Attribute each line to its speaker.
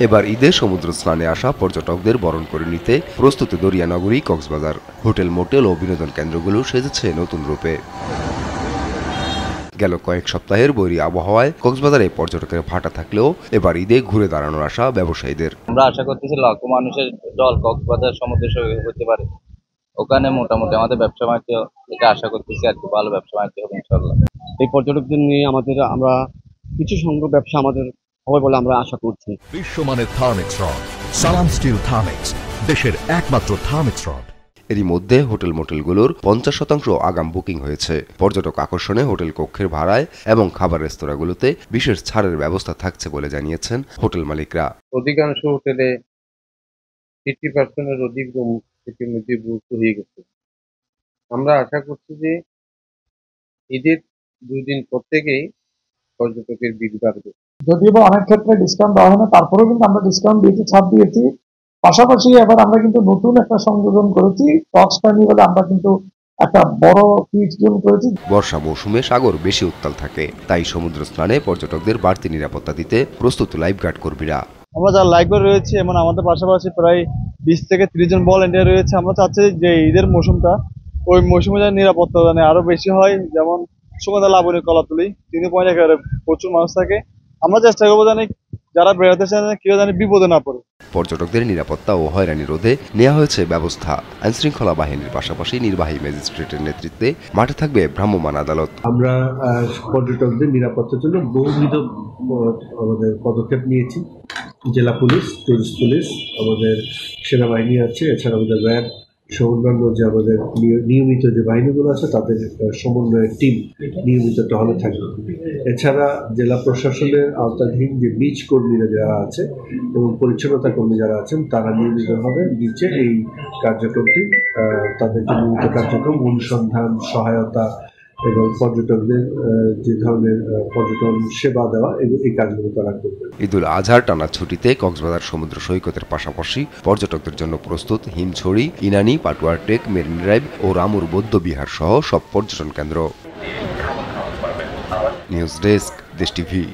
Speaker 1: এবার ঈদে সমুদ্র স্নানে আসা পর্যটকদের বরণ করে নিতে প্রস্তুত দরিয়া নগরী কক্সবাজার। হোটেল, মোটেল ও বিনোদন কেন্দ্রগুলো সেজেছে নতুন রূপে। গেল কয়েক সপ্তাহের বৈরী আবহাওয়ায় কক্সবাজারে পর্যটকের ভাটা থাকলেও এবার ঈদে ঘুরে দাঁড়ানোর আশা ব্যবসায়ীদের।
Speaker 2: আমরা আশা করতেছি লাখো মানুষের দল কক্সবাজার সমুদ্র সৈকতে হতে পারে। ওখানে মোটামুটি আমাদের ব্যবসা বাণিজ্য এটা আশা করতেছি আর কি ভালো ব্যবসা বাণিজ্য হবে ইনশাল্লাহ।
Speaker 3: এই পর্যটকদের নিয়ে আমরা কিছু সংখ্যক ব্যবসা আমাদের হবে বলে আমরা আশা করছি।
Speaker 4: বিশ্বমানের থার্মিক্স রড, সালাম স্টিল থার্মিক্স, দেশের একমাত্র থার্মিক্স রড।
Speaker 1: এরই মধ্যে হোটেল, মোটেলগুলোর 50% আগাম বুকিং হয়েছে। পর্যটক আকর্ষণে হোটেল কক্ষের ভাড়ায় এবং খাবার রেস্তোরাঁগুলোতে বিশেষ ছাড়ের ব্যবস্থা থাকছে বলে জানিয়েছেন হোটেল মালিকরা।
Speaker 5: অধিকাংশ হোটেলে 50% অধিক রুম ইতিমধ্যে বুক হয়ে গেছে। আমরা আশা করছি যে ঈদের 2 দিন পর থেকেই পর্যটকের ভিড় বাড়বে।
Speaker 6: যদিও বা অনেক ক্ষেত্রে ডিসকাউন্ট দেওয়া হয় না, তারপরেও কিন্তু আমরা ডিসকাউন্ট দিয়েছি, ছাড় দিয়েছি। পাশাপাশি এবার আমরা কিন্তু নতুন একটা সংযোজন করেছি, কক্স কার্নিভালে আমরা কিন্তু একটা বড় ফিক্সড জোন করেছি।
Speaker 1: বর্ষা মৌসুমে সাগর বেশি উত্তাল থাকে, তাই সমুদ্র স্নানে পর্যটকদের বাড়তি নিরাপত্তা দিতে প্রস্তুত লাইফগার্ড কর্মীরা।
Speaker 3: আমরা যারা লাইফগার্ড রয়েছে এবং আমাদের পাশাপাশি প্রায় 20 থেকে 30 জন ভলান্টিয়ার রয়েছে। আমরা চাচ্ছি যে ঈদের মৌসুমটা ওই মৌসুমে যেন নিরাপত্তা আরো বেশি হয়, যেমন সুগন্ধা লাবণী কলাতলি 3 পয়েন্ট একেবারে প্রচুর মানুষ থাকে। আমরা চেষ্টা করবো জানি যারা বেড়াতে চান কেউ জানি বিপদে না পড়ে।
Speaker 1: পর্যটকদের নিরাপত্তা ও হয়রানি রোধে নেওয়া হয়েছে ব্যবস্থা। আইনশৃঙ্খলা বাহিনীর পাশাপাশি নির্বাহী ম্যাজিস্ট্রেটের নেতৃত্বে মাঠে থাকবে ভ্রাম্যমাণ আদালত।
Speaker 7: আমরা পর্যটকদের নিরাপত্তার জন্য বহুবিধ আমাদের পদক্ষেপ নিয়েছি। জেলা পুলিশ, টুরিস্ট পুলিশ, আমাদের সেনাবাহিনী আছে, এছাড়া আমাদের র্যাব সহ অন্যান্য যে আমাদের নিয়মিত যে বাহিনীগুলো আছে তাদের সমন্বয়ের টিম নিয়মিত টহলে থাকবে। এছাড়া জেলা প্রশাসনের আওতাধীন যে বিচ কর্মীরা যারা আছে এবং পরিচ্ছন্নতা কর্মী যারা আছেন তারা নিয়মিতভাবে বিচে এই কার্যক্রমটি তাদের যে নিয়মিত কার্যক্রম অনুসন্ধান, সহায়তা এবং পর্যটকদের যে ধরনের পর্যটন সেবা দেওয়া এই কাজগুলো তারা করবে।
Speaker 1: ঈদুল আজহার টানা ছুটিতে কক্সবাজার সমুদ্র সৈকতের পাশাপাশি পর্যটকদের জন্য প্রস্তুত হিমছড়ি, ইনানি, পাটুয়ার টেক, মেরিন ড্রাইভ ও রামুর বৌদ্ধবিহার সহ সব পর্যটন কেন্দ্র। News desk, Desh TV.